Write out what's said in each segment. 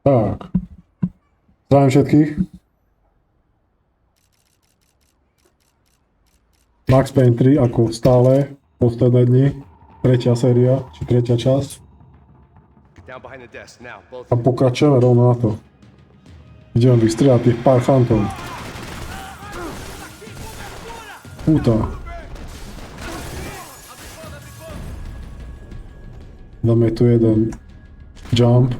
Tak. Zdravím všetkých. Max Payne 3 ako stále, posledné dni, tretia séria, či tretia časť. A pokračujeme rovno na to. Ideme vystrieľať tých pár chantov. Puta. Dáme tu jeden jump.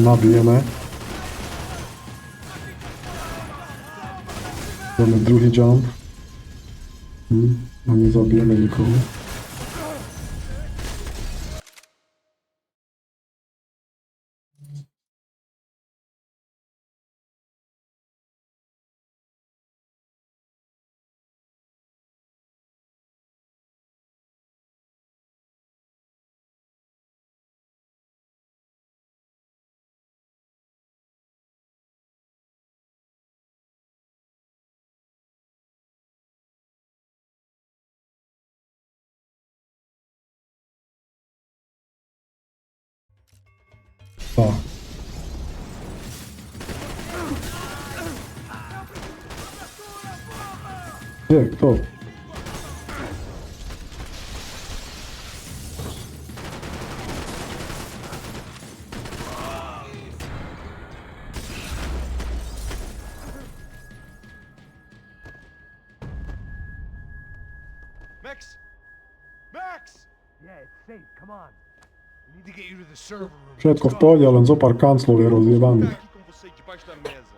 Nabijeme. Dáme druhý jump. A nezabijeme nikoho. Tak. Kde? Kto? Max! Max! Yeah, it's safe. Come on. We need to get you to the server room. Všetko v pohode, len zo pár kanclov je rozjebaných. Aqui com você debaixo da mesa.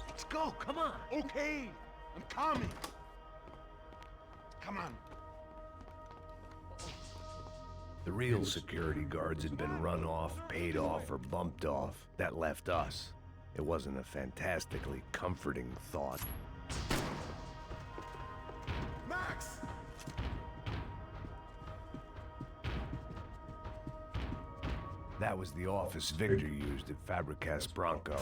Let's go. Come on. Okay. I'm coming. Come on. The real security guards had been run off, paid off, or bumped off. That left us. It wasn't a fantastically comforting thought. Max! That was the office Victor used at Fabricas Bronco.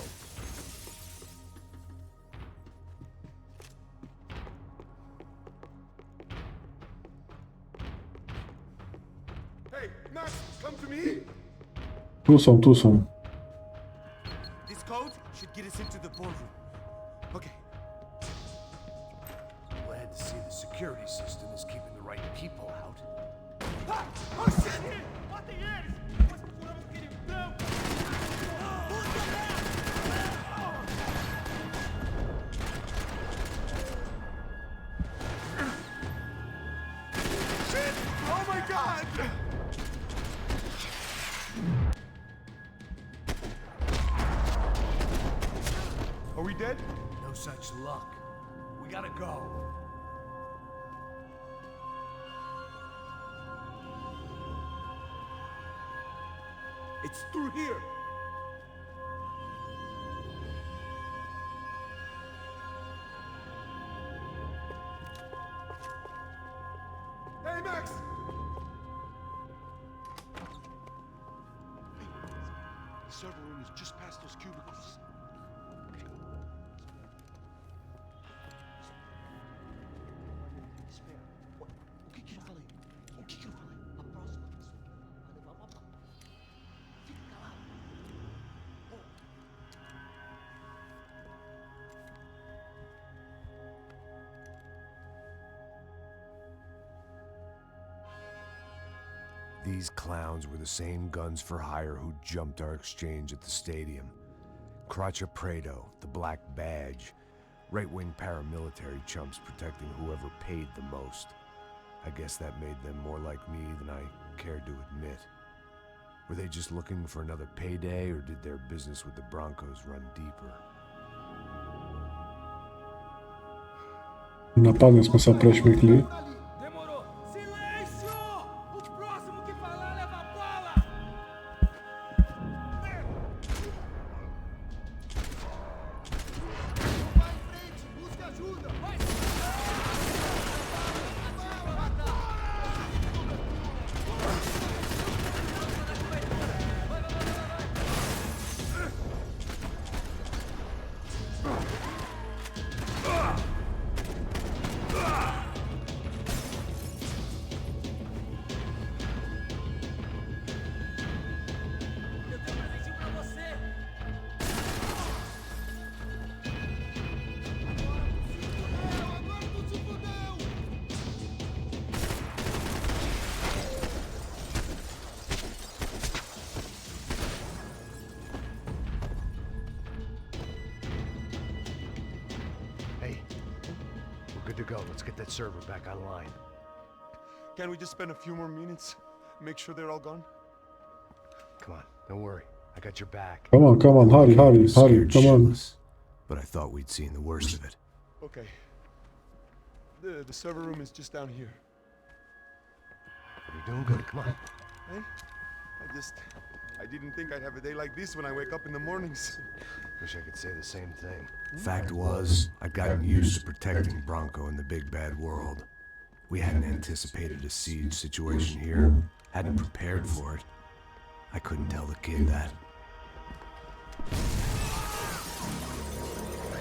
Hey, Max, come to me. Tu som. This code should get us into the boardroom. Okay. Glad to see the security system is keeping the right people out. Ah! Oh shit! What the hell? Shit! Oh my god! Are we dead? No such luck. We gotta go. It's through here. Hey, Max! Hey, the server room is just past those cubicles. O que que eu falei? O que que eu falei? A próxima pessoa vai levar uma bala. Fica calado. These clowns were the same guns for hire who jumped our exchange at the stadium. Crotcha Prado, the Black Badge, right-wing paramilitary chumps protecting whoever paid the most. I guess that made them more like me than I cared to admit. Were they just looking for another payday, or did their business with the Broncos run deeper? Napadne sme sa prešmykli. Demorou. Silêncio! O próximo que falar leva a bola! Vai em frente, busque ajuda! Vai! We're good to go. Let's get that server back online. Can we just spend a few more minutes? Make sure they're all gone? Come on, don't worry. I got your back. Come on, hurry, Scared come on. shitless, but I thought we'd seen the worst of it. Okay. The server room is just down here. You're doing good. Come on. Hey? I didn't think I'd have a day like this when I wake up in the mornings. Wish I could say the same thing. Fact was, I'd gotten used to protecting Bronco in the big bad world. We hadn't anticipated a siege situation here, hadn't prepared for it. I couldn't tell the kid that.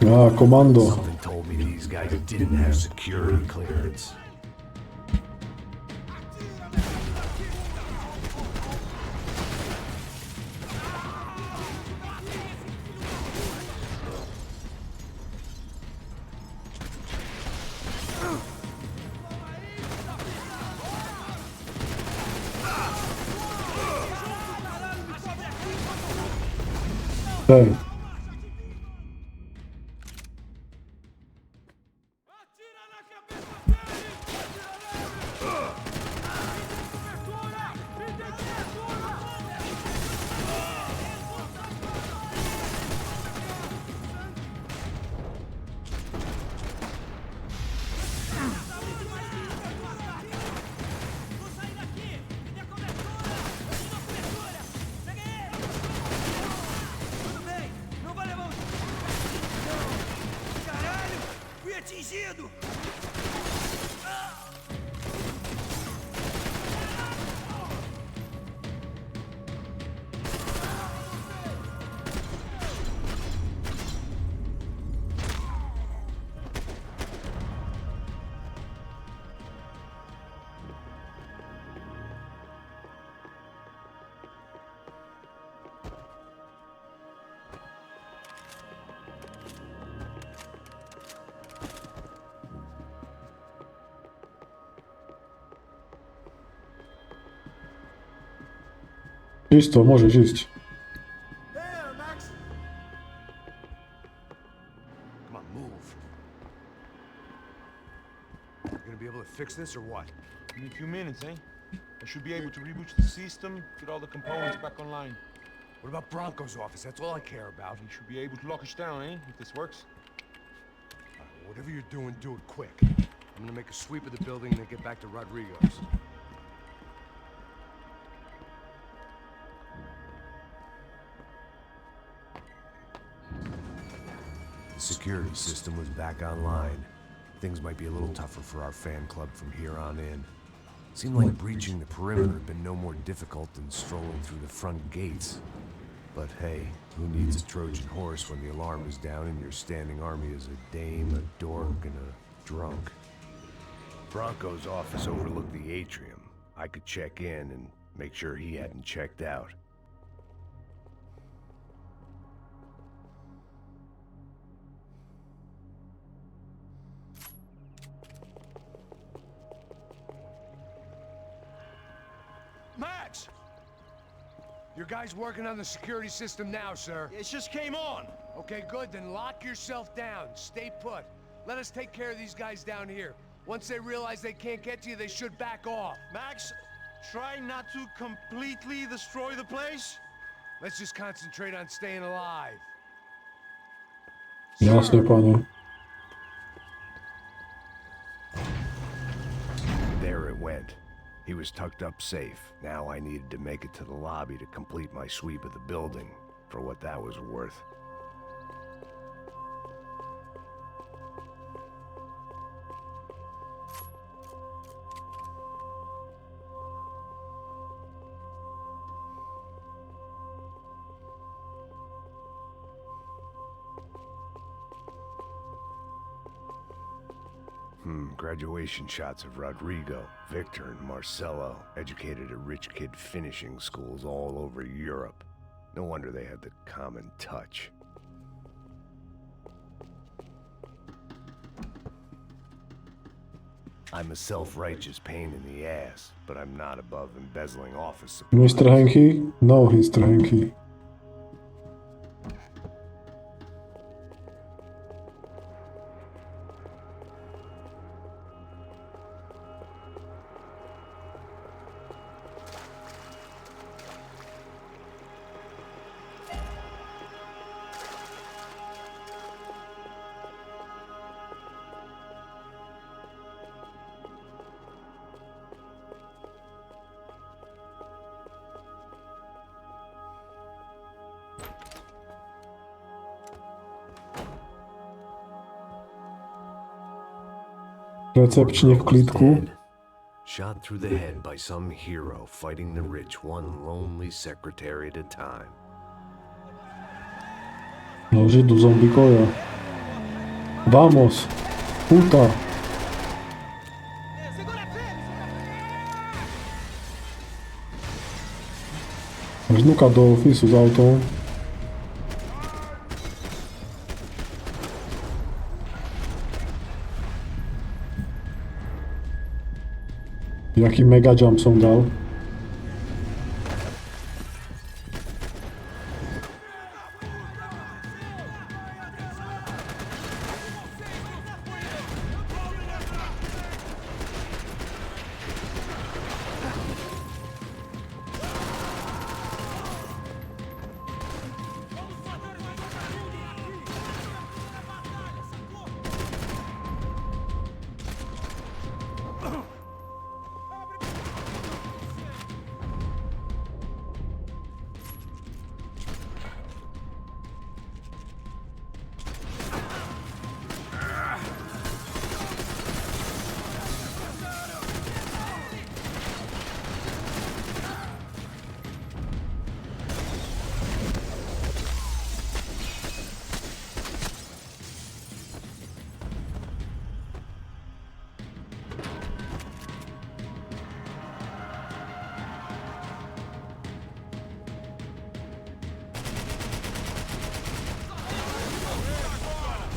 Ah, komando. Something told me these guys didn't have security clearance. Hey. Atingido! Czysto, możesz iść. There, Max! Come on, move. You gonna be able to fix this or what? In a few minutes, eh? I should be able to reboot the system, get all the components back online. What about Bronco's office? That's all I care about. He should be able to lock us down, eh? If this works. Whatever you're doing, do it quick. I'm gonna make a sweep of the building and then get back to Rodrigo's. The security system was back online. Things might be a little tougher for our fan club from here on in. Seemed like breaching the perimeter had been no more difficult than strolling through the front gates. But hey, who needs a Trojan horse when the alarm is down and your standing army is a dame, a dork, and a drunk? Bronco's office overlooked the atrium. I could check in and make sure he hadn't checked out. Max! Your guys working on the security system now, sir. It just came on! Okay, good, then lock yourself down. Stay put. Let us take care of these guys down here. Once they realize they can't get to you, they should back off. Max, try not to completely destroy the place. Let's just concentrate on staying alive. Jasne, panie. There it went. He was tucked up safe. Now I needed to make it to the lobby to complete my sweep of the building, for what that was worth. Graduation shots of Rodrigo, Victor, and Marcelo, educated at rich kid finishing schools all over Europe. No wonder they had the common touch. I'm a self-righteous pain in the ass, but I'm not above embezzling office supplies. Mr. Henke? No, Mr. Henke. Recepčne v klídku. Shot through the head by some hero fighting the rich one lonely secretary at a time. Nože do zombikoja. Vamos! Puta! Žnuka do ofisu s autom. Jaký mega jump som dal.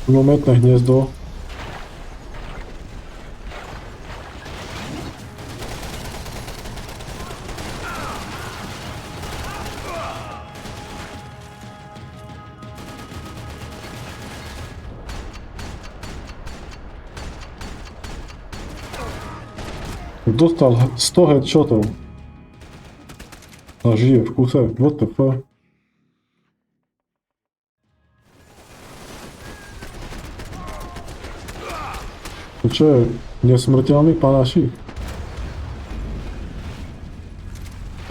Guľometné hniezdo. Dostal 100 headshotov. A žije v kuse. What the fuck? To čo je? Nesmrteľný panaši?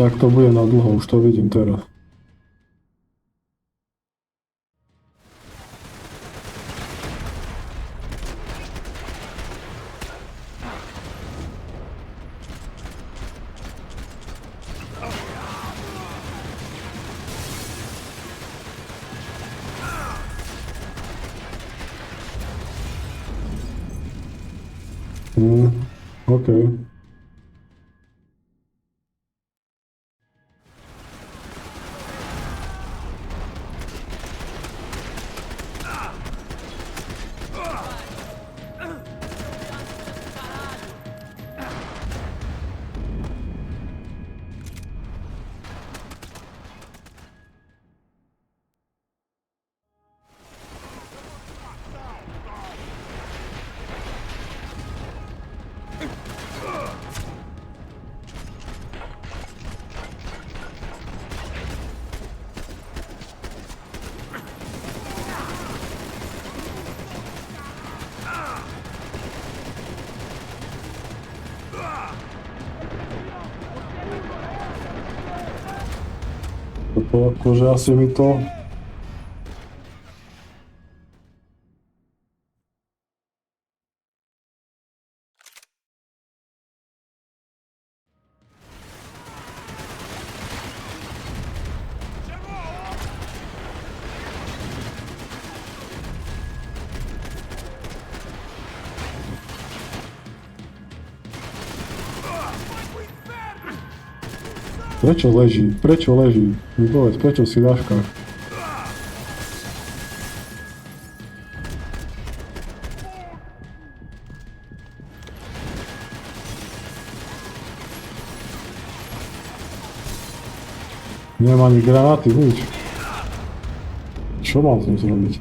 Tak to bude na dlho, už to vidím teraz. Okay. Toto akože asi mi to... Prečo leží? Prečo leží? Mi povedz, prečo si ľažkáš? Nemá ani granáty, nič. Čo mám s ním zrobiť?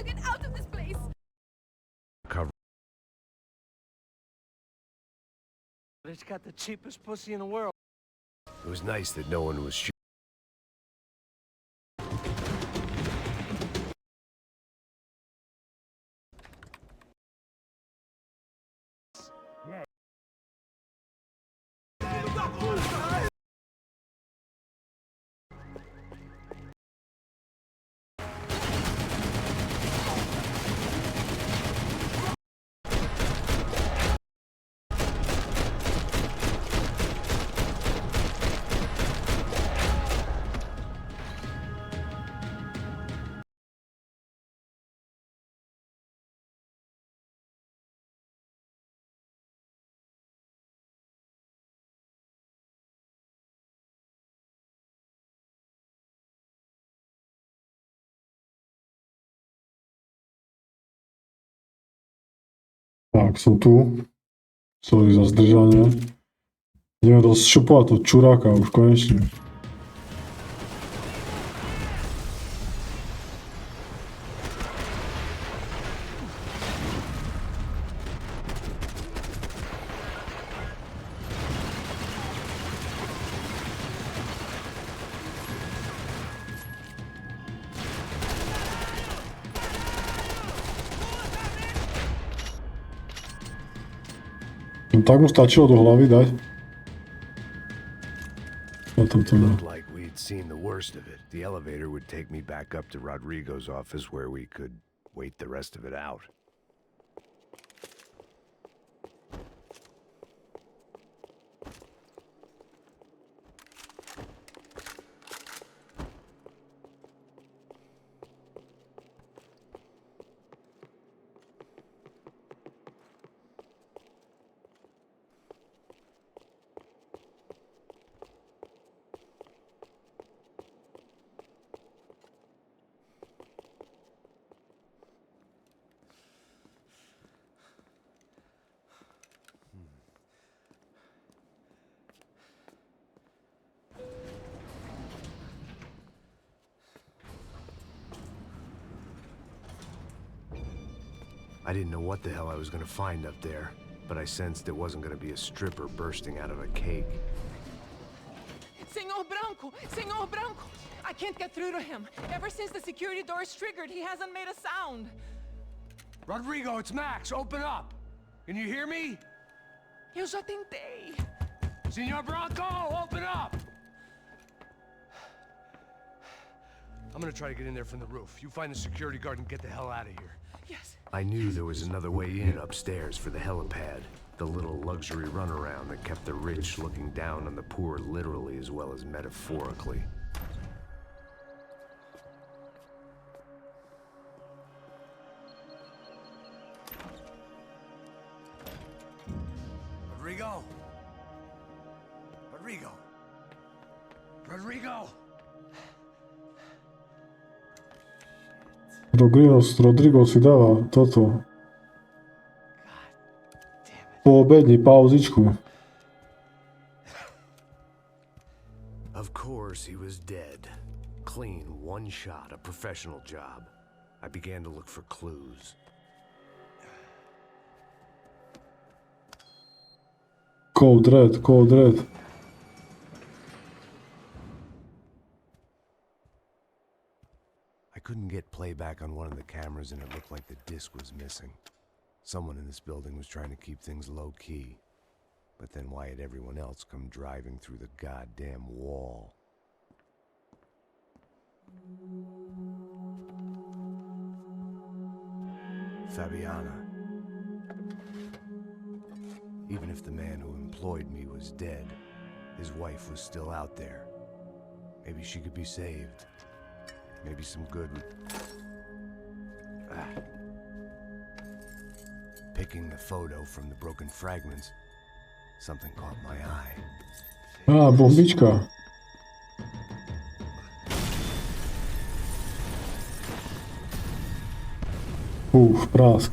to get out of this place. Cover. It's got the cheapest pussy in the world. It was nice that no one was shooting. Tak, sú tu. Sorry za zdržanie. Ideme rozšupovať toho čuráka už konečne. No tak mu stačilo do hlavy dať. A toto no. Looked like we'd seen the worst of it. The elevator would take me back up to Rodrigo's office where we could wait the rest of it out. I didn't know what the hell I was gonna find up there, but I sensed it wasn't gonna be a stripper bursting out of a cake. Senor Branco! Senor Branco! I can't get through to him. Ever since the security door is triggered, he hasn't made a sound. Rodrigo, it's Max. Open up. Can you hear me? Eu já tentei. Senor Branco, open up! I'm gonna try to get in there from the roof. You find the security guard and get the hell out of here. Yes. I knew there was another way in upstairs for the helipad. The little luxury runaround that kept the rich looking down on the poor literally as well as metaphorically. Rodrigo! Rodrigo! Rodrigo! Rodrigo si dáva toto. Po obedni pauzičku. Of course he was dead. Clean, one shot, a professional job. I began to look for clues. Code red, code red. I couldn't get playback on one of the cameras and it looked like the disc was missing. Someone in this building was trying to keep things low-key. But then why had everyone else come driving through the goddamn wall? Fabiana. Even if the man who employed me was dead, his wife was still out there. Maybe she could be saved. Maybe some good would... Picking the photo from the broken fragments, something caught my eye. Bombička. Prask.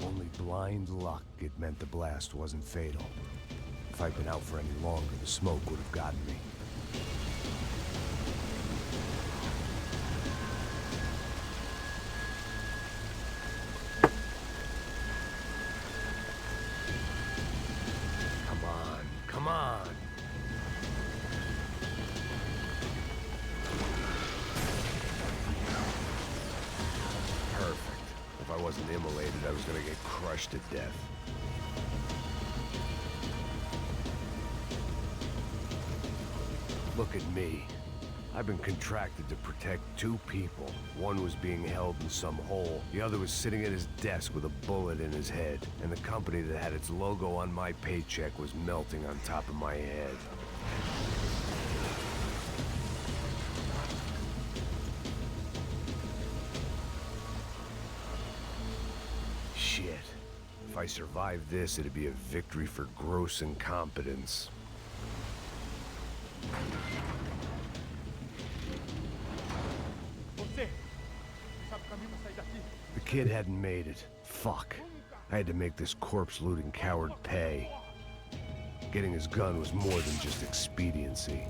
Only blind luck it meant the blast wasn't fatal. If I'd been out for any longer, the smoke would have gotten me. Come on, come on. Perfect. If I wasn't immolated, I was gonna get crushed to death. Look at me. I've been contracted to protect two people. One was being held in some hole. The other was sitting at his desk with a bullet in his head. And the company that had its logo on my paycheck was melting on top of my head. Shit. If I survived this, it'd be a victory for gross incompetence. Você sabe o caminho pra sair daqui? The kid hadn't made it. Fuck. I had to make this corpse-looting coward pay. Getting his gun was more than just expediency.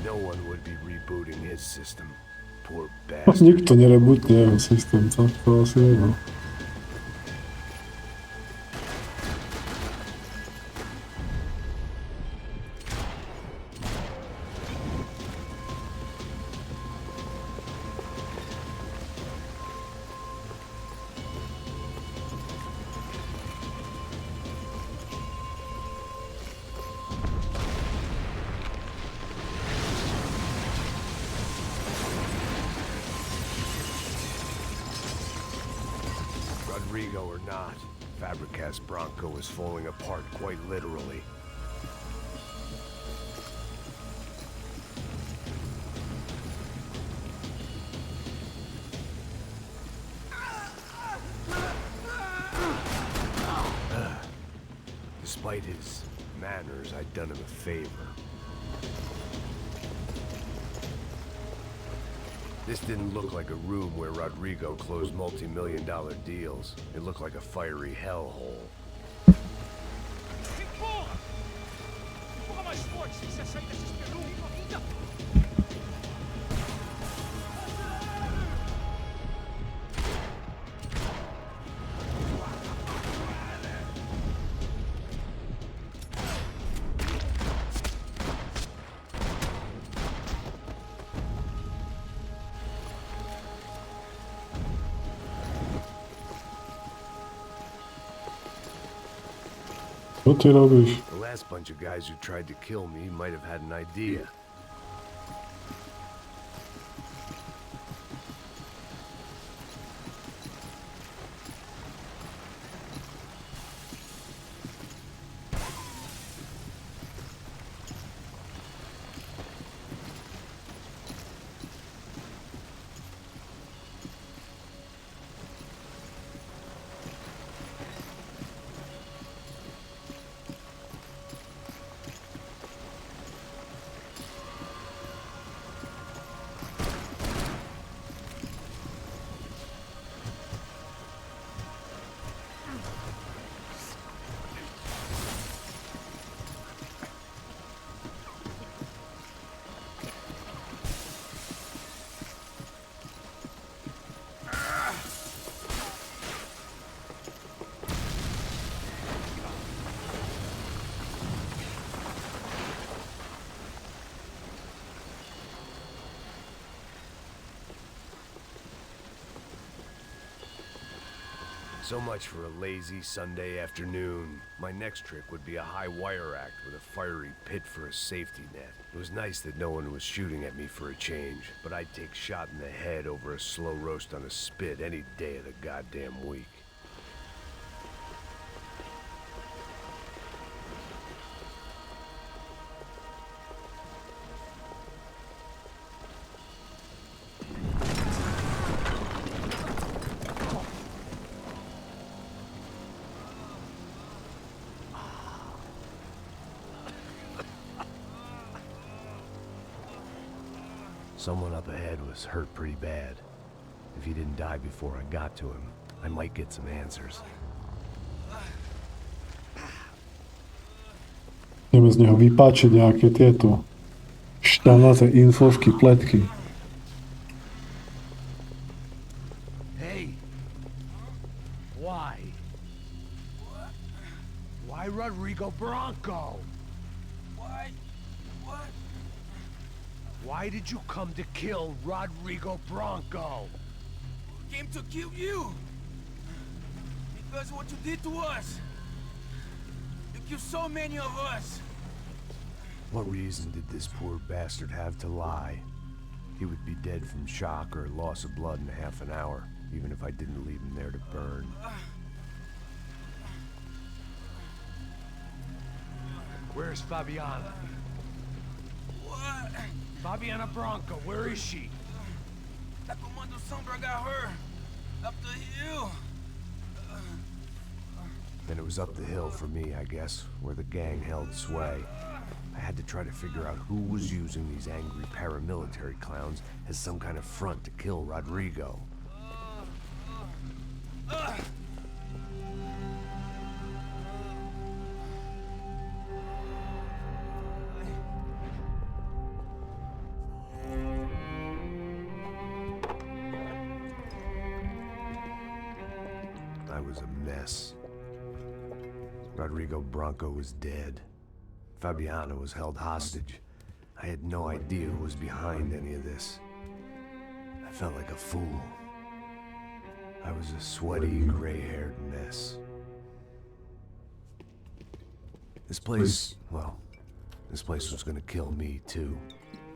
No one would be rebooting his system. Poor bastard. Nikt to nie rebootnie jego system, co? To asi jego. Rodrigo or not, Fabricas Bronco is falling apart quite literally. Despite his manners, I'd done him a favor. This didn't look like a room where Rodrigo closed multi-million-dollar deals. It looked like a fiery hellhole. Empurra! Empurra mais forte sem você sair desse espelunco. Co ty robisz? The last bunch of guys who tried to kill me might have had an idea. So much for a lazy Sunday afternoon. My next trick would be a high wire act with a fiery pit for a safety net. It was nice that no one was shooting at me for a change, but I'd take shot in the head over a slow roast on a spit any day of the goddamn week. Someone up ahead was hurt pretty bad. If he didn't die before I got to him, I might get some answers. Ideme z neho vypáčiť nejaké tieto šťavnaté infovky, pletky. Hey! Why? Why Rodrigo Bronco? Why? What? Why did you come to kill Rodrigo Bronco? Came to kill you! Because of what you did to us! You killed so many of us! What reason did this poor bastard have to lie? He would be dead from shock or loss of blood in half an hour, even if I didn't leave him there to burn. Where's Fabiana? What? Fabiana Bronco, where is she? That Comando Sombra got her! Up the hill! Then it was up the hill for me, I guess, where the gang held sway. I had to try to figure out who was using these angry paramilitary clowns as some kind of front to kill Rodrigo. I was a mess. Rodrigo Bronco was dead. Fabiana was held hostage. I had no idea who was behind any of this. I felt like a fool. I was a sweaty, gray-haired mess. This place, well, this place was gonna kill me too.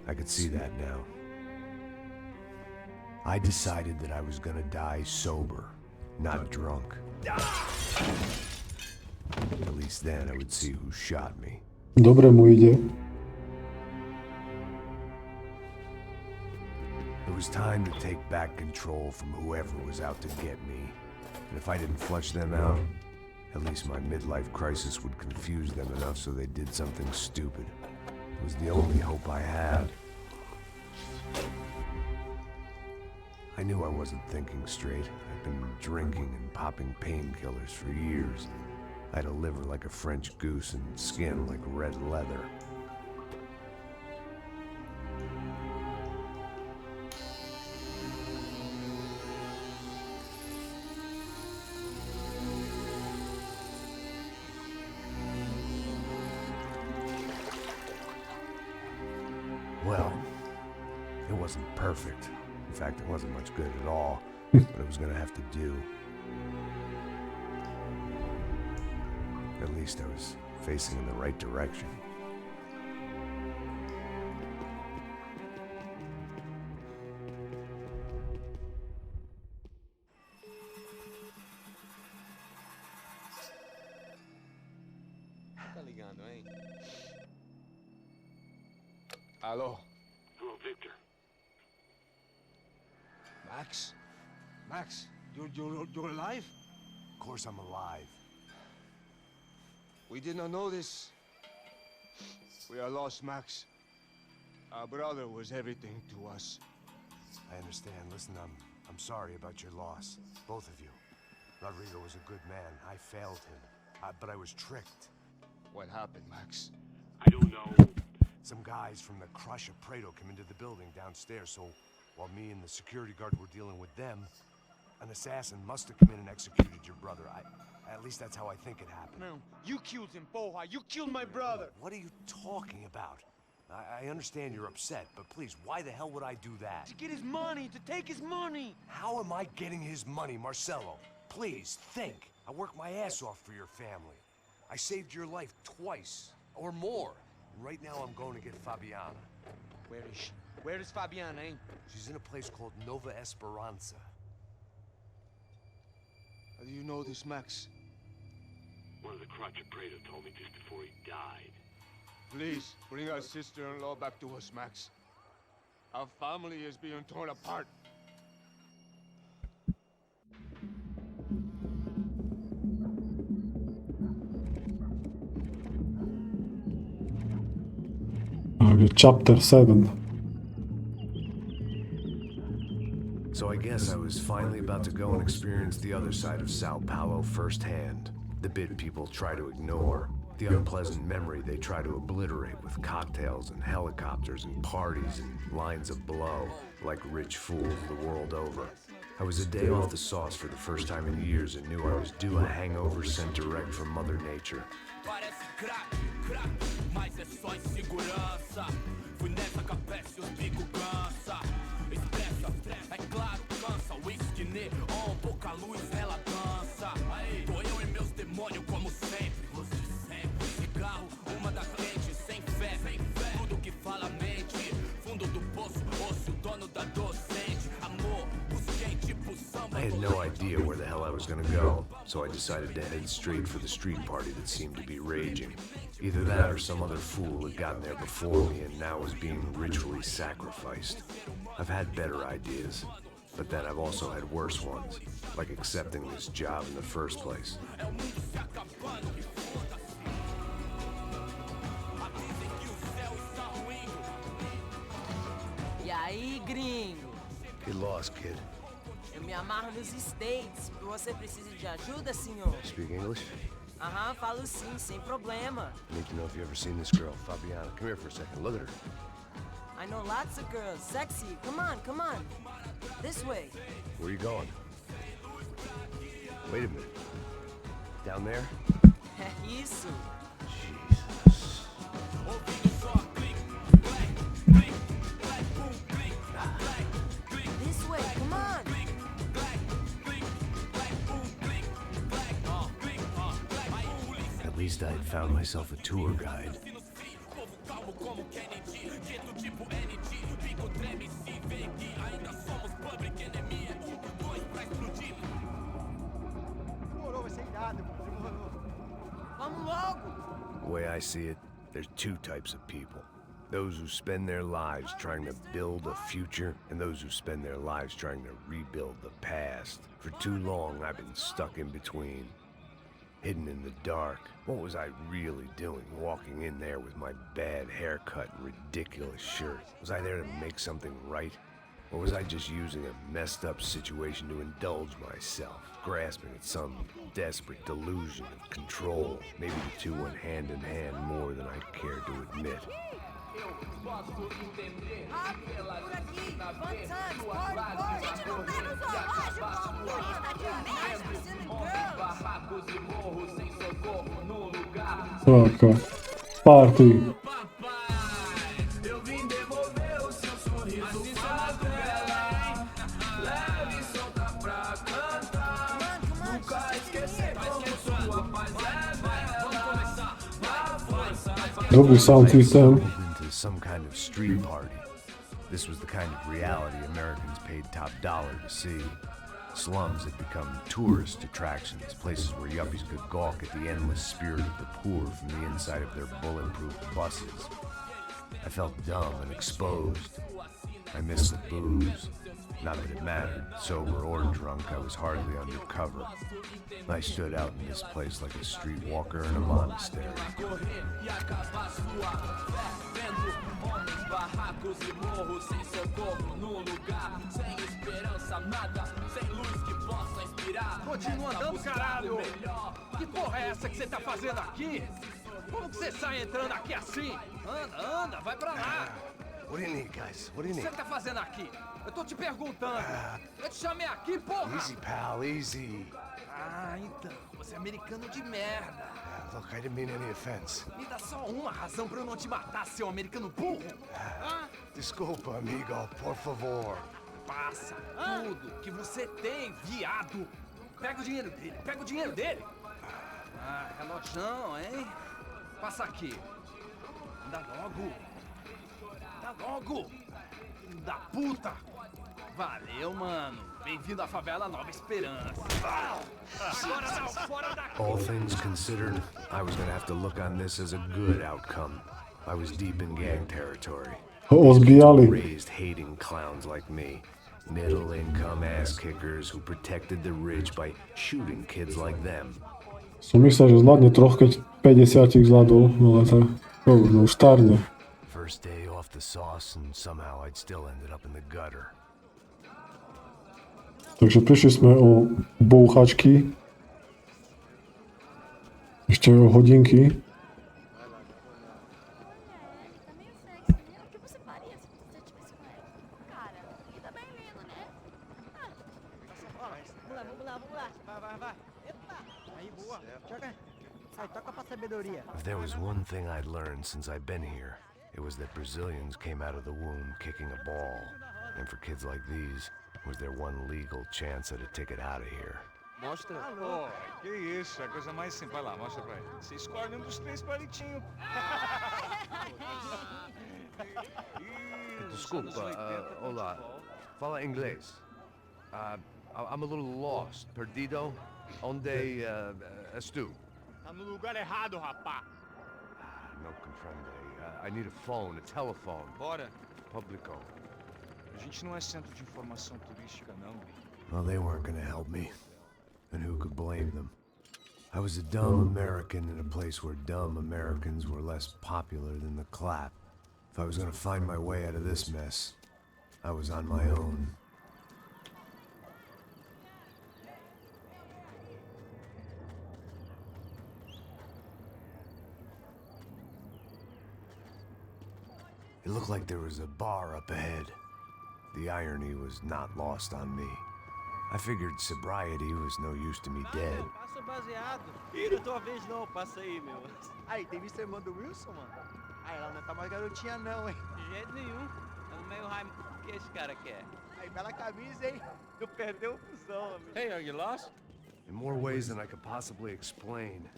I could see that now. I decided that I was gonna die sober, not drunk. At least then I would see who shot me. Dobre mu ide. It was time to take back control from whoever was out to get me. And if I didn't flush them out, at least my midlife crisis would confuse them enough so they did something stupid. It was the only hope I had. I knew I wasn't thinking straight. I'd been drinking and popping painkillers for years. I had a liver like a French goose and skin like red leather. Well, it wasn't perfect. In fact, it wasn't much good at all, but it was gonna have to do. At least I was facing in the right direction. Tá ligando, hein? Hello. Hello, Victor. Max? Max, you're alive? Of course I'm alive. We did not know this. We are lost, Max. Our brother was everything to us. I understand. Listen, I'm sorry about your loss. Both of you. Rodrigo was a good man. I failed him. But I was tricked. What happened, Max? I don't know. Some guys from the Crush of Prado came into the building downstairs, so while me and the security guard were dealing with them, an assassin must have come in and executed your brother. At least that's how I think it happened. No, you killed him, Poha. You killed my brother. What are you talking about? I understand you're upset, but please, why the hell would I do that? To get his money, to take his money. How am I getting his money, Marcelo? Please, think. I worked my ass off for your family. I saved your life twice, or more. And right now I'm going to get Fabiana. Where is she? Where is Fabiana, eh? She's in a place called Nova Esperanza. How do you know this, Max? One of the Crotch of Prado told me just before he died. Please, bring our sister-in-law back to us, Max. Our family is being torn apart. Takže chapter 7. So I guess I was finally about to go and experience the other side of Sao Paulo firsthand. The bit people try to ignore. The unpleasant memory they try to obliterate with cocktails and helicopters and parties and lines of blow, like rich fools the world over. I was a day off the sauce for the first time in years and knew I was due a hangover sent direct from Mother Nature. Parece crack, crack, mas é só insegurança. Fui nessa capeste, os bico cansa. Expressa, é claro, cansa. Whisky, neon, pouca luz, ela dança. Tô eu e meus demônios como sempre. Você sempre. Cigarro, uma da frente, sem fé, tudo que fala mente. Fundo do poço, osso, dono da docente. Amor, busquei tipo samba. I had no idea where the hell I was gonna go, so I decided to head straight for the street party that seemed to be raging. Either that or some other fool had gotten there before me and now was being ritually sacrificed. I've had better ideas, but then I've also had worse ones, like accepting this job in the first place. E aí, gringo? Get lost, kid. Eu me amarro nos States. Você precisa de ajuda, senhor? Speak English? Aham, falo sim, sem problema. I need to know if you've ever seen this girl, Fabiana. Come here for a second. Look at her. I know lots of girls. Sexy. Come on, come on. This way. Where are you going? Wait a minute. Down there? É isso. Jesus. This way, come on. At least I had found myself a tour guide. Demorou, vai ser irado, demorou. Vamos logo. The way I see it, there's two types of people. Those who spend their lives trying to build a future, and those who spend their lives trying to rebuild the past. For too long, I've been stuck in between. Hidden in the dark. What was I really doing walking in there with my bad haircut and ridiculous shirt? Was I there to make something right? Or was I just using a messed up situation to indulge myself, grasping at some desperate delusion of control? Maybe the two went hand in hand more than I cared to admit. Rápido, por aqui. Fun times, party. Gente, não tá no zoológico. Turista de merda, girls. Saca. Party. Eu vim devolver o seu sorriso favela. Leve e solta pra cantar. Nunca esquecer como sua paz é bela. Vá força. Dobry sound system. Into some kind of street party. This was the kind of reality Americans paid top dollar to see. Slums had become tourist attractions, places where yuppies could gawk at the endless spirit of the poor from the inside of their bulletproof buses. I felt dumb and exposed. I missed the booze. Not that it mattered, sober or drunk, I was hardly undercover. I stood out in this place like a streetwalker in a monastery. Continua andando, caralho! Que porra é essa que você tá fazendo aqui? Como que você sai entrando aqui assim? Anda, anda, vai pra lá! What do you need, guys? What do O you que need? você tá fazendo aqui? Eu tô te perguntando! Eu te chamei aqui, porra! Easy, pal, easy. Ah, então, você é americano de merda! Look, I didn't mean any offense. Me dá só uma razão pra eu não te matar, seu americano burro! Desculpa, amigo, por favor. Passa tudo que você tem, viado! Pega o dinheiro dele, pega o dinheiro dele! Ah, relojão, hein? Passa aqui. Dá logo! Dá logo! Filho da puta! Valeu, mano! Bem-vindo à favela Nova Esperança! Agora não, fora daqui! All things considered, I was gonna have to look on this as a good outcome. I was deep in gang territory. Ozbijali. Raised hating clowns like me. Middle-income ass-kickers who protected the rich by shooting kids like them. Som myslel, že zladne troch, keď 50 zladol, no ale tak, no už starne. First day off the sauce and somehow I'd still ended up in the gutter. Takže prišli sme o bouchačky. Ešte o hodinky. If there was one thing I'd learned since I've been here, it was that Brazilians came out of the womb kicking a ball. And for kids like these, was their one legal chance at a ticket out of here. Mostra. Pô, que isso, é a coisa mais simples. Vai lá, mostra pra ele. Você escolhe um dos 3 palitinhos. Desculpa, olá. Fala inglês. I'm a little lost. Perdido? Onde estou? Tá no lugar errado, rapá. No comprende. I need a phone, a telephone. Bora. Publico. A gente não é centro de informação turística, não. Well, they weren't gonna help me. And who could blame them? I was a dumb American in a place where dumb Americans were less popular than the clap. If I was gonna find my way out of this mess, I was on my own. It looked like there was a bar up ahead. The irony was not lost on me. I figured sobriety was no use to me dead. Passa baseado. Ih, não é tua vez não, passa aí, meu. Aí, tem visto a irmã do Wilson, mano? Aí, ela não tá mais garotinha não, hein? De jeito nenhum. É meio Raimundo. O que esse cara quer? Aí, bela camisa, hein? Tu perdeu o fusão, amigo. Hey, are you lost? In more ways than I could possibly explain.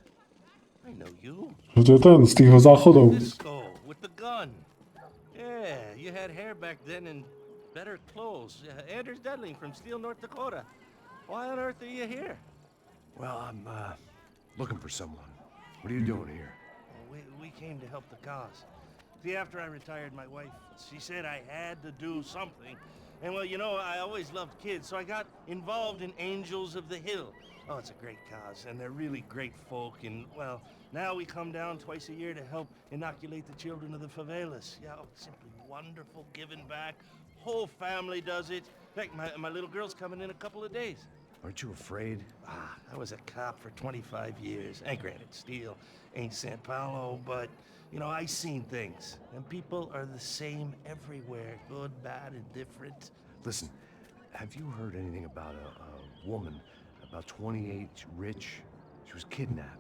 I know you. Že to je ten z tých záchodov. Disco with the gun. Yeah, you had hair back then and better clothes. Anders Dedling from Steele, North Dakota. Why on earth are you here? Well, I'm looking for someone. What are you doing here? We came to help the cause. See, after I retired, my wife, she said I had to do something. And well, you know, I always loved kids, so I got involved in Angels of the Hill. Oh, it's a great cause, and they're really great folk, and well, now we come down twice a year to help inoculate the children of the favelas. Yeah, oh, it's simply wonderful, giving back. Whole family does it. In fact, my little girl's coming in a couple of days. Aren't you afraid? I was a cop for 25 years. And granted, Steele ain't San Paulo, but, you know, I seen things. And people are the same everywhere, good, bad, and different. Listen, have you heard anything about a woman, about 28, rich? She was kidnapped.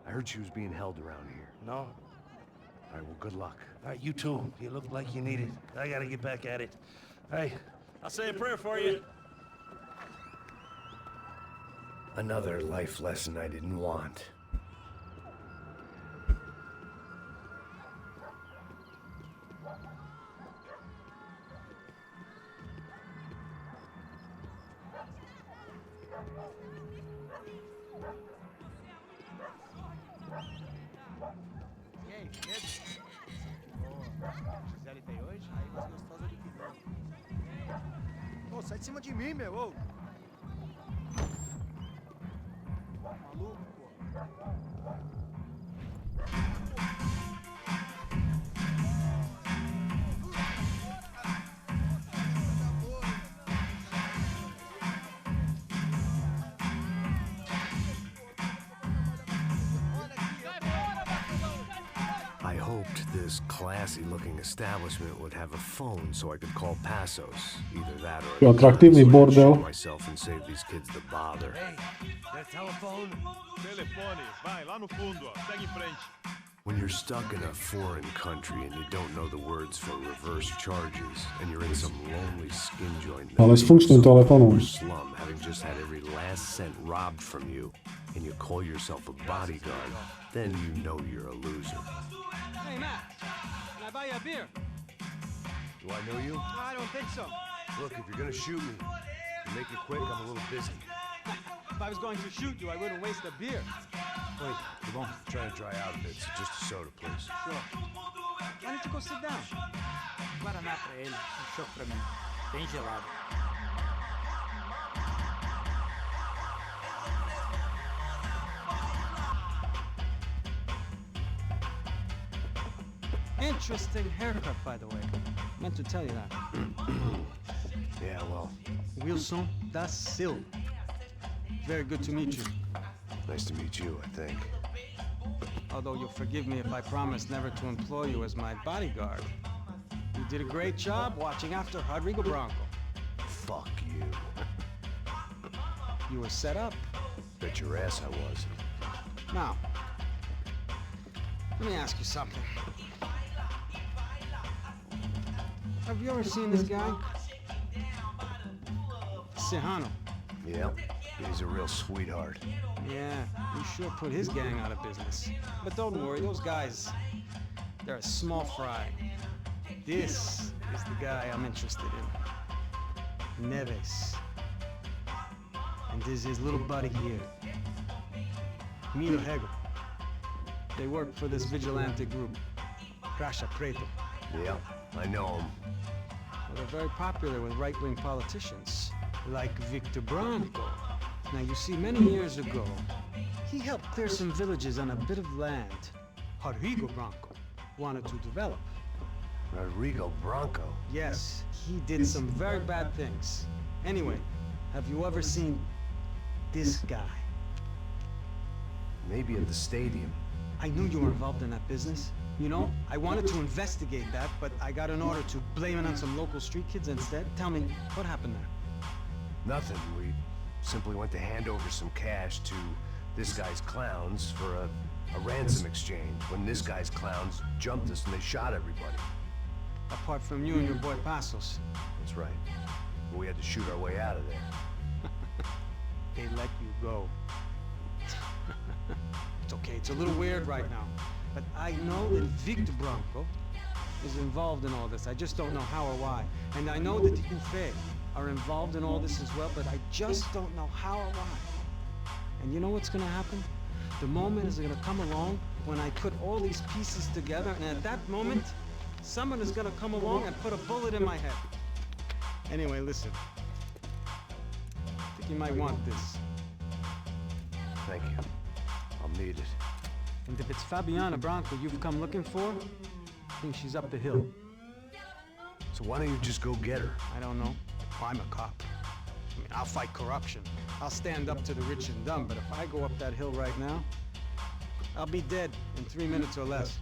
I heard she was being held around here. No? All right, well, good luck. All right, you too. You look like you need it. I gotta get back at it. Hey, I'll say a prayer for you. Another life lesson I didn't want. E aí, beleza? Gisele tem hoje? Aí, mais gostosa do que não. Ô, sai de cima de mim, meu, ô. Maluco, pô. I hoped this classy-looking establishment would have a phone so I could call Passos. Either that or Atraktívny bordel. myself and save these kids the bother. Hey, that telephone? Telefone, vai lá no fundo, ó. Segue em frente. When you're stuck in a foreign country and you don't know the words for reverse charges, and you're in some lonely skin joint Ale s funkčným telefonom. slum, having just had every last cent robbed from you, and you call yourself a bodyguard, then you know you're a loser. Hey, Matt. Can I buy you a beer? Do I know you? I don't think so. Look, if you're gonna shoot me, make it quick, I'm a little busy. If I was going to shoot you, I wouldn't waste a beer. Wait, come on. Trying to dry out a bit, so just a soda, please. Sure. Why don't you go sit down? Guaraná pra ele, choco pra mim. Bem gelado. Interesting haircut, by the way. Meant to tell you that. Yeah, well, Wilson da Silva. Very good to meet you. Nice to meet you, I think. Although you'll forgive me if I promise never to employ you as my bodyguard. You did a great job watching after Rodrigo Branco. Fuck you. You were set up. Bet your ass I was. Now, let me ask you something. Have you ever seen this guy? Serrano. Yeah, he's a real sweetheart. Yeah, he sure put his gang out of business. But don't worry, those guys, they're a small fry. This is the guy I'm interested in. Neves. And this is his little buddy here. Milo Hegel. They work for this vigilante group, Crasha Preto. Yeah, I know him. Well, they're very popular with right-wing politicians, like Victor Branco. Now, you see, many years ago, he helped clear some villages on a bit of land Rodrigo Branco wanted to develop. Rodrigo Branco? Yes, he did some very bad things. Anyway, have you ever seen this guy? Maybe at the stadium. I knew you were involved in that business. You know, I wanted to investigate that, but I got an order to blame it on some local street kids instead. Tell me, what happened there? Nothing. We simply went to hand over some cash to this guy's clowns for a ransom exchange when this guy's clowns jumped us and they shot everybody. Apart from you and your boy Passos. That's right. But we had to shoot our way out of there. They let you go. It's okay, it's a little weird right now. But I know that Victor Branco is involved in all this. I just don't know how or why. And I know that the Ufe are involved in all this as well, but I just don't know how or why. And you know what's gonna happen? The moment is gonna come along when I put all these pieces together, and at that moment, someone is gonna come along and put a bullet in my head. Anyway, listen. I think you might want this. Thank you. I'll need it. And if it's Fabiana Branco you've come looking for, I think she's up the hill. So why don't you just go get her? I don't know. I'm a cop. I mean, I'll fight corruption. I'll stand up to the rich and dumb, but if I go up that hill right now, I'll be dead in 3 minutes or less.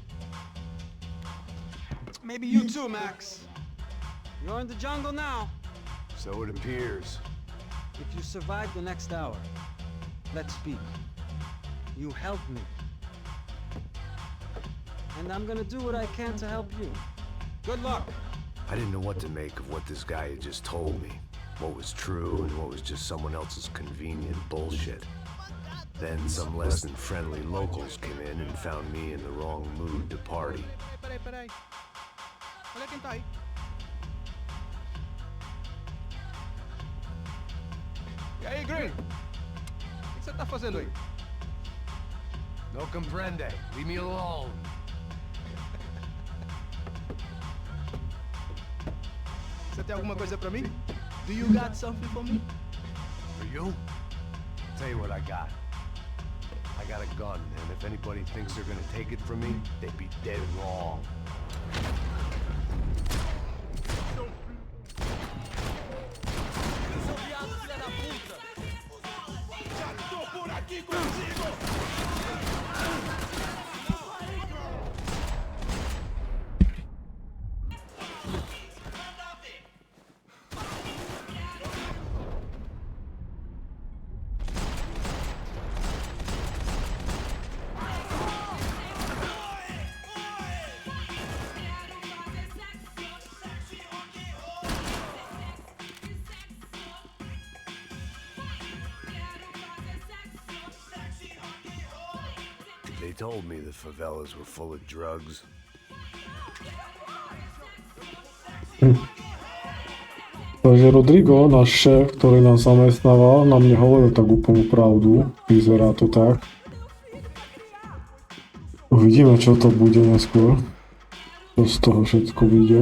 Maybe you too, Max. You're in the jungle now. So it appears. If you survive the next hour, let's speak. You help me. And I'm gonna do what I can to help you. Good luck. I didn't know what to make of what this guy had just told me. What was true and what was just someone else's convenient bullshit. Then some less than friendly locals came in and found me in the wrong mood to party. Peraí. Olha quem tá aí. E aí, Green? O que você tá fazendo aí? No comprende. Leave me alone. Você tem alguma coisa pra mim? Do you got something for me? For you? Tell you what I got. I got a gun, and if anybody thinks they're gonna take it from me, they'd be dead wrong. They told me the favelas were full of drugs. Takže Rodrigo, náš šéf, ktorý nás zamestnával, nám nehovoril tak úplnú pravdu. Vyzerá to tak. Uvidíme, čo to bude neskôr. Čo z toho všetko vyjde.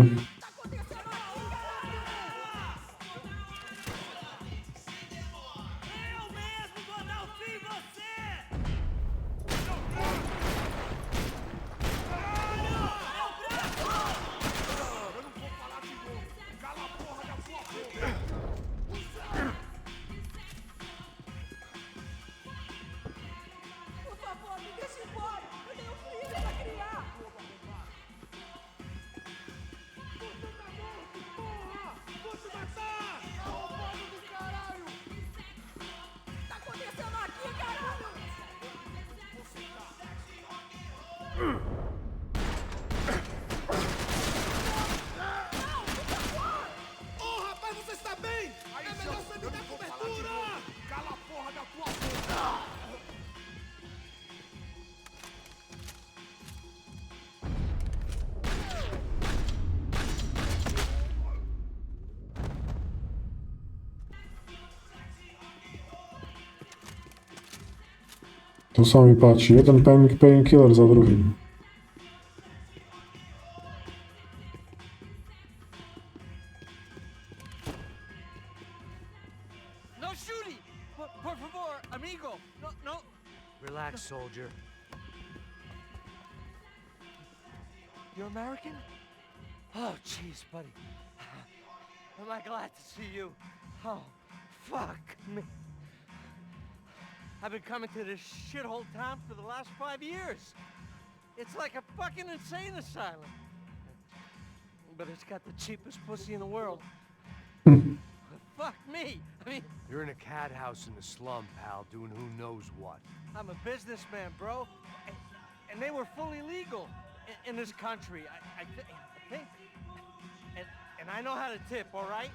To sa mi páči. Jeden painkiller za druhým. No shooting! Por favor, amigo! No, no! Relax, soldier. You're American? Oh, jeez, buddy. Am I glad to see you? Oh, fuck me. I've been coming to this shithole town for the last 5 years. It's like a fucking insane asylum. But it's got the cheapest pussy in the world. Fuck me. I mean, You're in a cat house in the slum, pal, doing who knows what. I'm a businessman, bro. And they were fully legal in this country. I think. And I know how to tip, all right?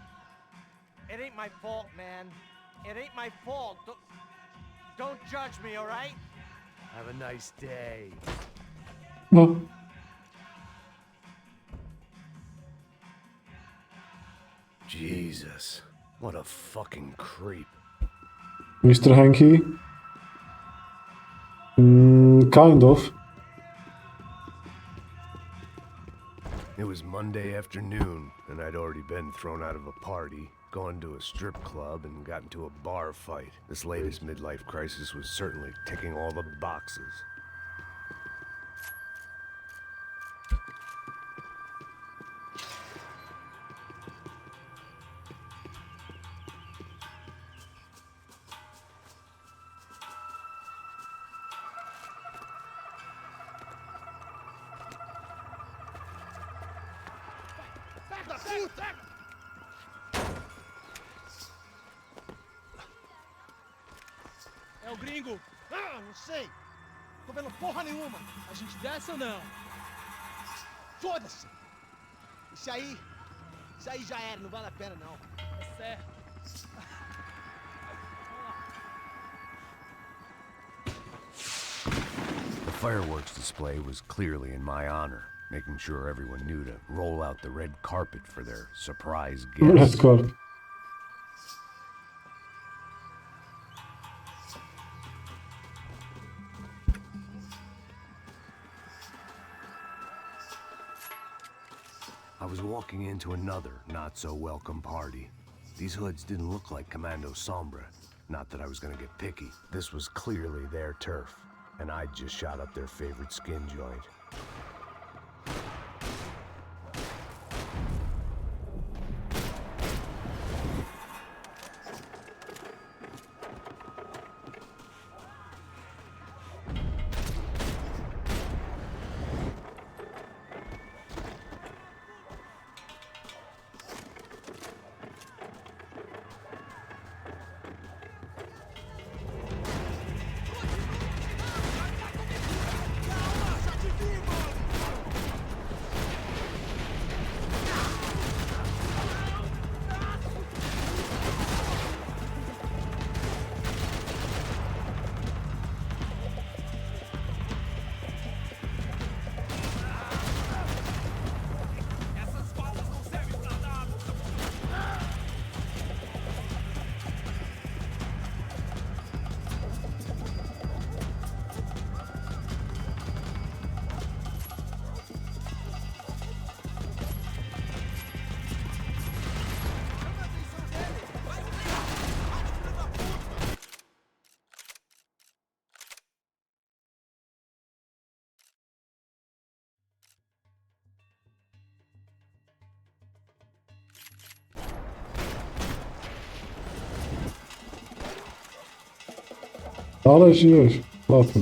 It ain't my fault, man. It ain't my fault. Don't judge me, all right? Have a nice day. No. Jesus. What a fucking creep. Mr. Hanky? Kind of. It was Monday afternoon, and I'd already been thrown out of a party, gone to a strip club, and got into a bar fight. This latest midlife crisis was certainly ticking all the boxes. Da puta! É o gringo. Ah, não sei. Tô vendo porra nenhuma. A gente desce ou não? Foda-se. Isso aí já era, não vale a pena não. É certo. The fireworks display was clearly in my honor, making sure everyone knew to roll out the red carpet for their surprise guests. Red carpet. I was walking into another not-so-welcome party. These hoods didn't look like Commando Sombra. Not that I was gonna get picky. This was clearly their turf, and I'd just shot up their favorite skin joint. Ale żyjesz. Łatwo.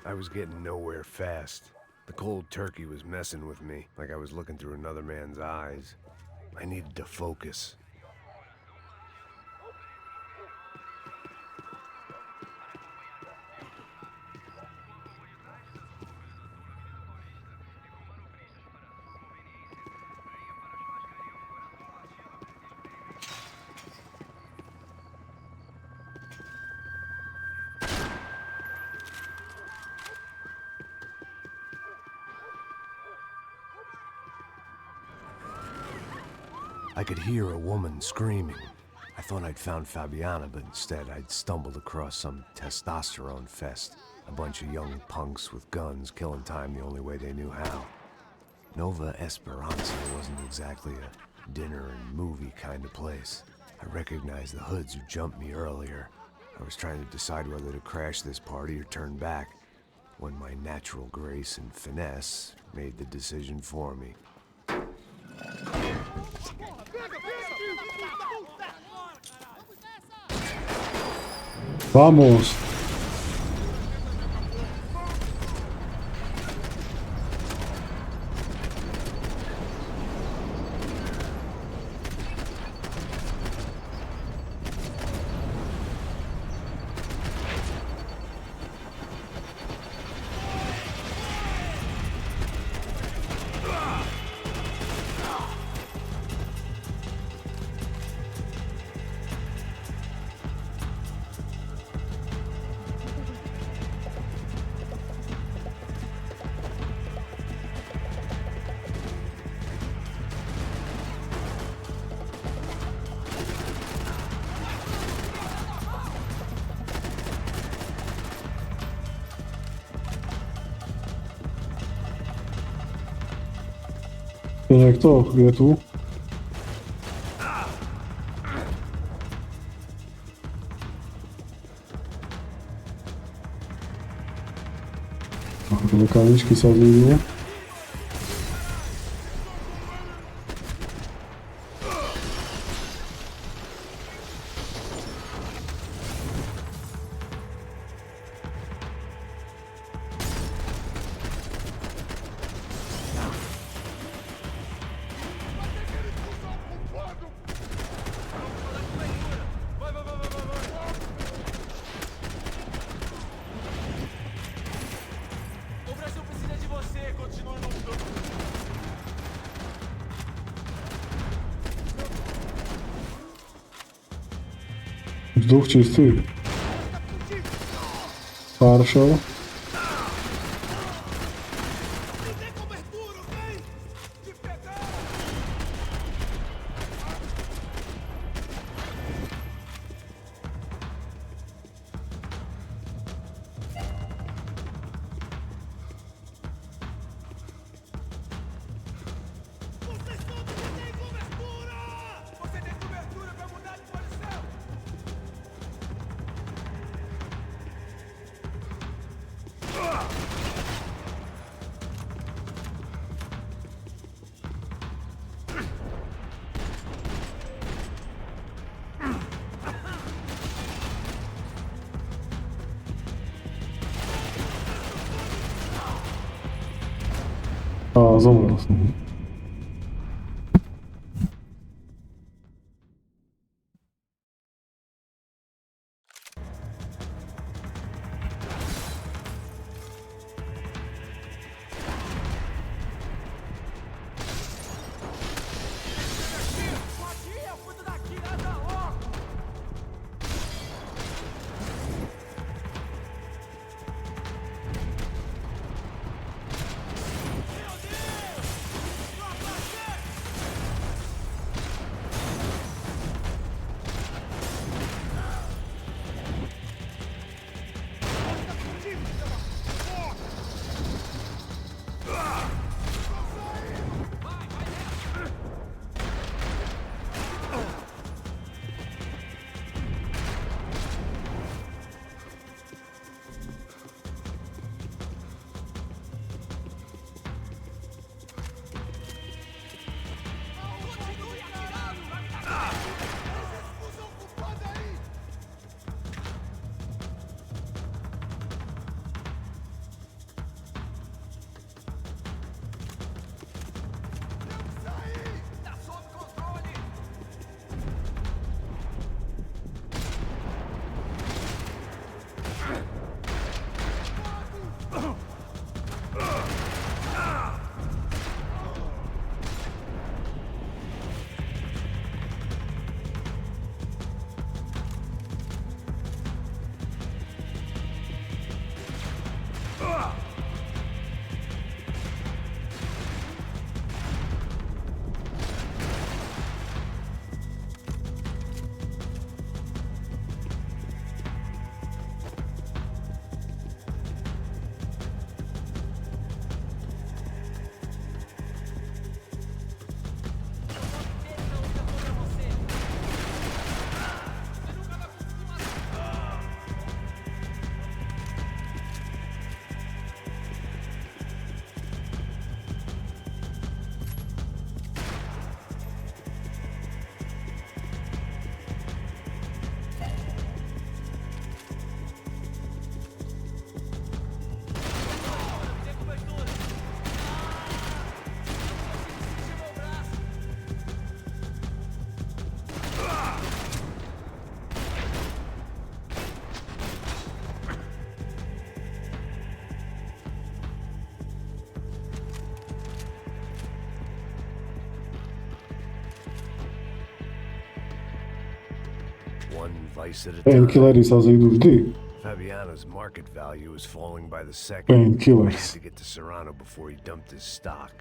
I was getting nowhere fast. The cold turkey was messing with me, like I was looking through another man's eyes. I needed to focus. I could hear a woman screaming. I thought I'd found Fabiana, but instead I'd stumbled across some testosterone fest. A bunch of young punks with guns killing time the only way they knew how. Nova Esperanza wasn't exactly a dinner and movie kind of place. I recognized the hoods who jumped me earlier. I was trying to decide whether to crash this party or turn back, when my natural grace and finesse made the decision for me. Vamos! Jak to? Gdzie tu? Rękawiczki sadzili. Duch czysty. Marszał. A, zobacz. one vice at a time. Painkilleri zase idu vždy. Fabiano's market value is falling by the second. Painkillers. I had to get to Serrano before he dumped his stock.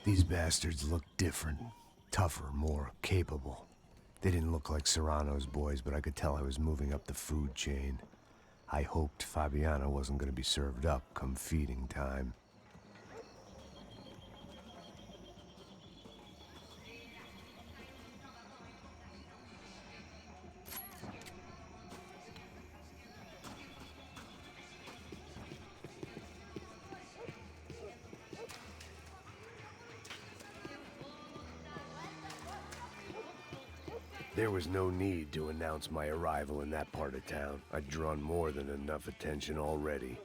These bastards look different, tougher, more capable. They didn't look like Serrano's boys, but I could tell I was moving up the food chain. I hoped Fabiano wasn't going to be served up come feeding time. There was no need to announce my arrival in that part of town. I'd drawn more than enough attention already.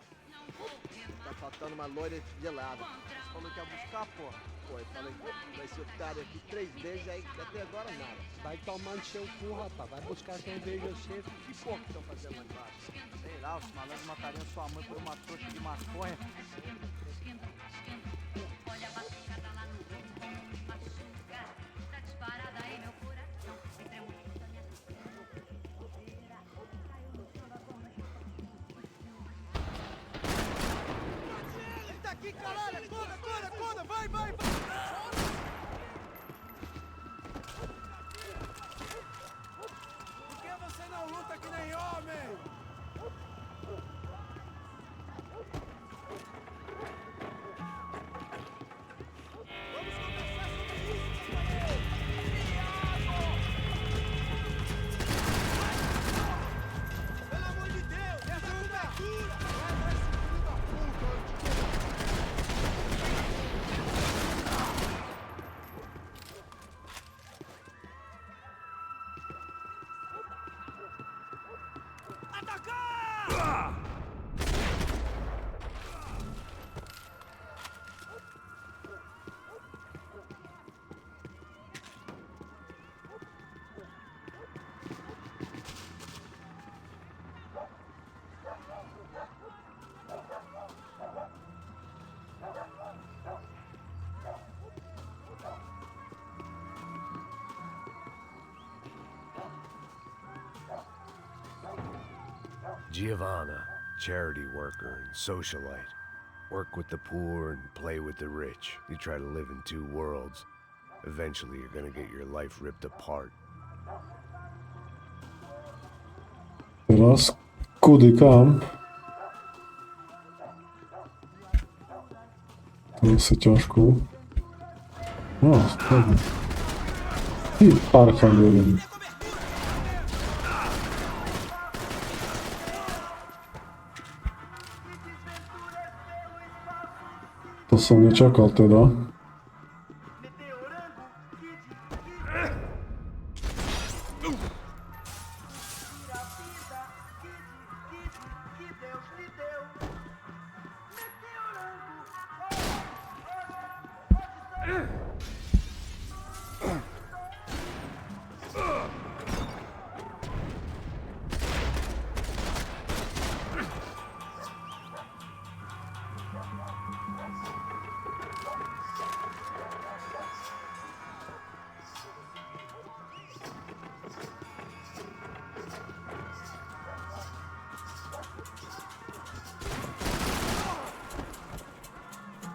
Tá faltando uma loira gelada. Você falou que ia buscar, pô. Pô, eu falei, vai ser otário aqui 3 vezes, aí até agora nada. Vai tomando seu cu, rapaz. Vai buscar cerveja cedo. Que porra que estão fazendo lá embaixo? Sei lá, os malandros matariam sua mãe por uma trouxa de maconha. Olha a batucada lá no bumbum, machuca. Tá disparada aí, meu coração. Entre a montanha, eita aqui, caralho! Acorda, acorda, acorda! Vai, vai, vai! Por que você não luta que nem homem? Vamos conversar sobre isso, companheiro! Pelo amor de Deus, me ajuda! Leva esse filho da puta! Atacar! Giovanna, charity worker and socialite. Work with the poor and play with the rich. You try to live in two worlds. Eventually you're gonna get your life ripped apart. Teraz kudy kam. Dosyć ciężko. No, sprawnie. I parchan jeden. To sam nie čakal teda.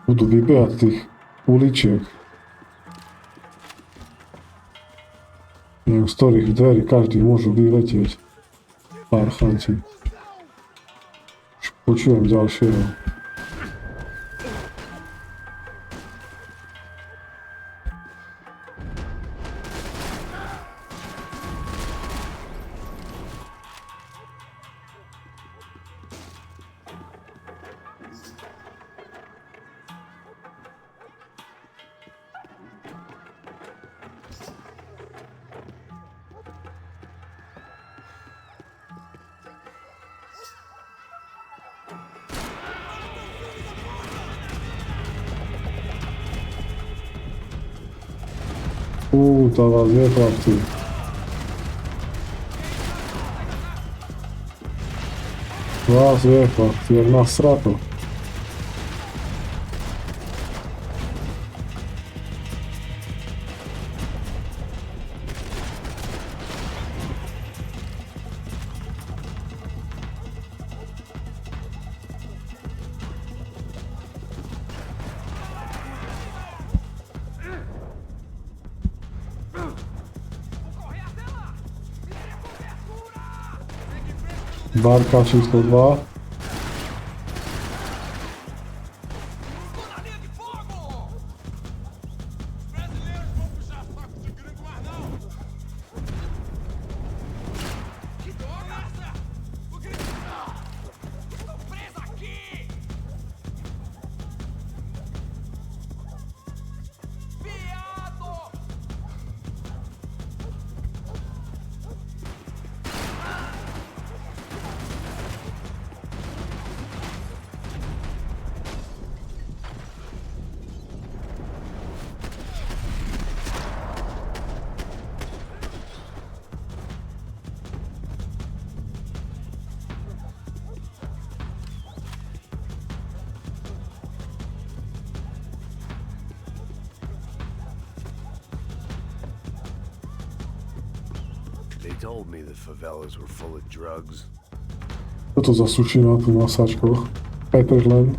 Budu wybierać tych uliczek. Nie wiem, z których drzwi każdy może wylecieć. Parchanci. Już poczułem dalszego. Tava dvě chlapci. Vás dvě chlapci, jak nasrato. Barka číslo 2. They told me the favelas were full of drugs. Co to za sušina tu na sáčkoch? Peterland.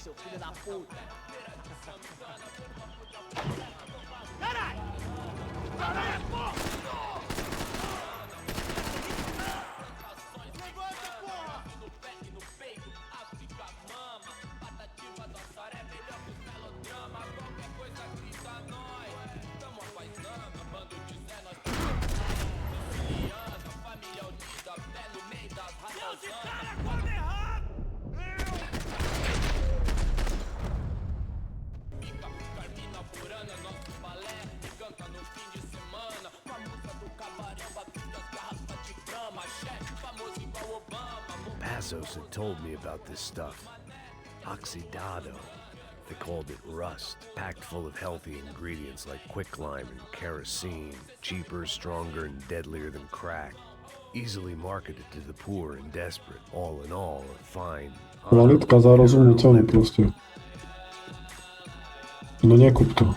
Seu filho da puta! Caralho! Caralho, porra! Levanta, porra! No pé e no peito, África mama. Patativa da Saré, melhor que o melodrama. Qualquer coisa grita nós. Tamo apaisando, bando de Zé, nós siciliana, família unida, pé no meio das raças. Esse cara come errado! Passos had told me about this stuff. Oxidado. They called it rust, packed full of healthy ingredients like quicklime and kerosene, cheaper, stronger, and deadlier than crack. Easily marketed to the poor and desperate. All in all, a fine... Kvalitka za rozumnú cenu proste. No nekup to.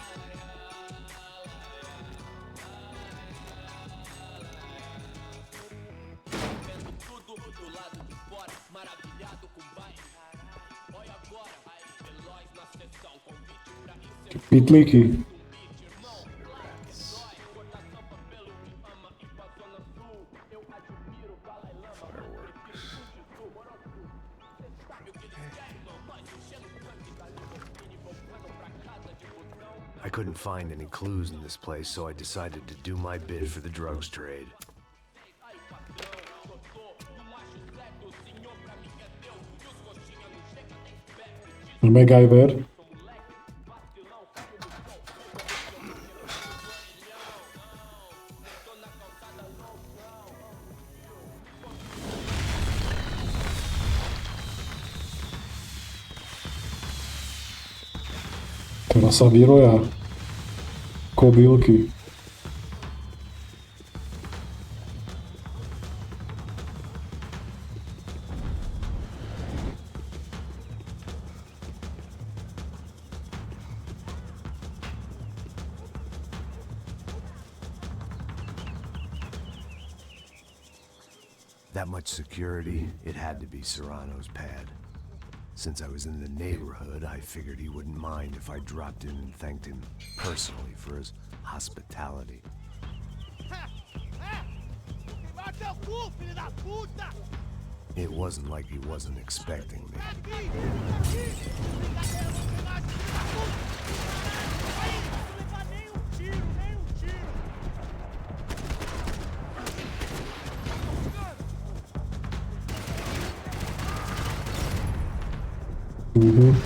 Pitlíky. I couldn't find any clues in this place, so I decided to do my bit for the drugs trade. MacGyver. Teraz sa vyroja kobylky. That much security, it had to be Serrano's pad. Since I was in the neighborhood, I figured he wouldn't mind if I dropped in and thanked him personally for his hospitality. It wasn't like he wasn't expecting me. Mhm.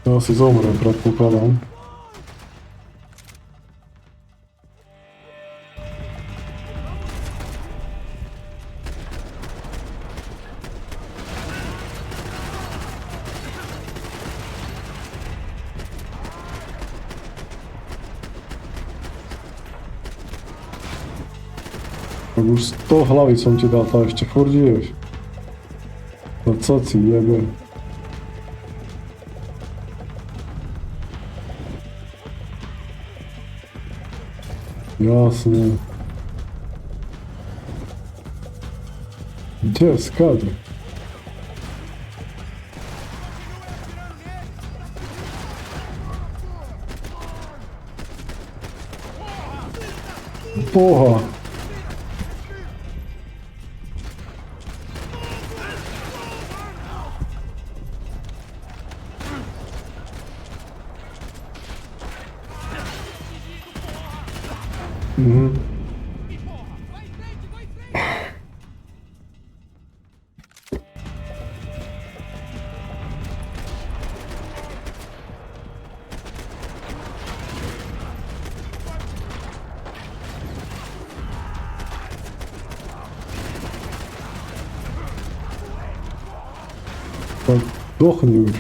Ja asi zomrem, predpokladám. Tak už 100 hlavy som ti dal, to ešte furt žiješ. No co si jebe. Jasne. Gdzie jest kadr? Porra! Mhm. Tak, dochnij już.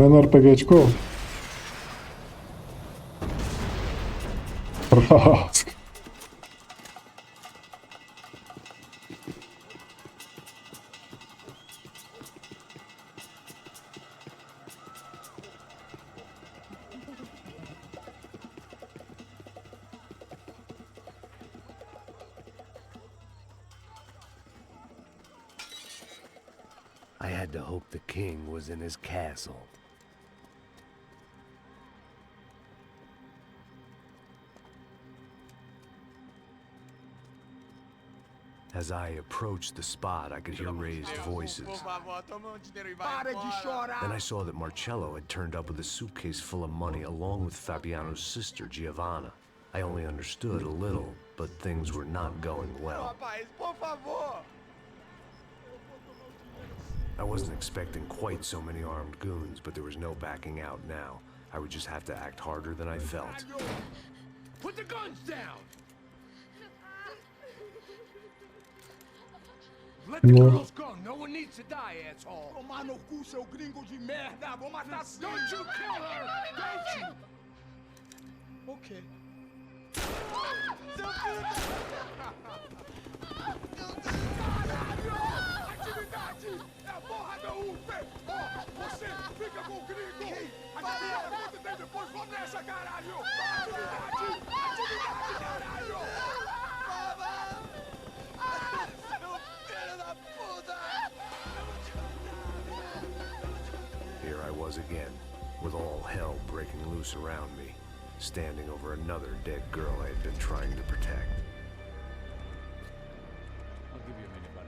Ten RPGčko. Prask. I had to hope the king was in his castle. As I approached the spot, I could hear raised voices. Then I saw that Marcello had turned up with a suitcase full of money along with Fabiano's sister, Giovanna. I only understood a little, but things were not going well. I wasn't expecting quite so many armed goons, but there was no backing out now. I would just have to act harder than I felt. Put the guns down! Let the No. girls go. No one needs to die, asshole. Tomar no cu, seu gringo de merda! Vou matar sim! Don't you kill her! Don't you! Ok. Seu filho Atividade! É a porra da UP! Ó, você fica com o gringo! A gente fala quanto tem depois, vamos nessa, caralho! Atividade! Atividade, caralho! Seu filho da puta! Here I was again, with all hell breaking loose around me, standing over another dead girl I had been trying to protect. I'll give you a minute, buddy.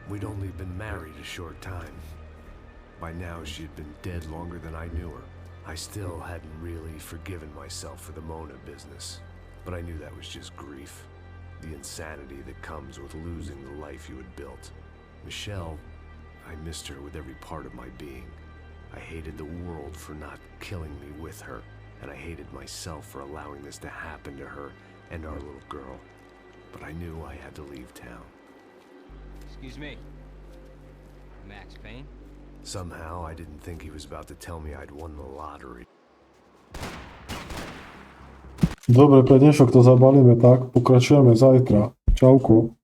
We'd only been married a short time. By now, she had been dead longer than I knew her. I still hadn't really forgiven myself for the Mona business, but I knew that was just grief. The insanity that comes with losing the life you had built. Michelle, I missed her with every part of my being. I hated the world for not killing me with her, and I hated myself for allowing this to happen to her and our little girl. But I knew I had to leave town. Excuse me. Max Payne? Somehow, I didn't think he was about to tell me I'd won the lottery. Dobre, pre dnešok to zabalíme tak, pokračujeme zajtra. Čauko.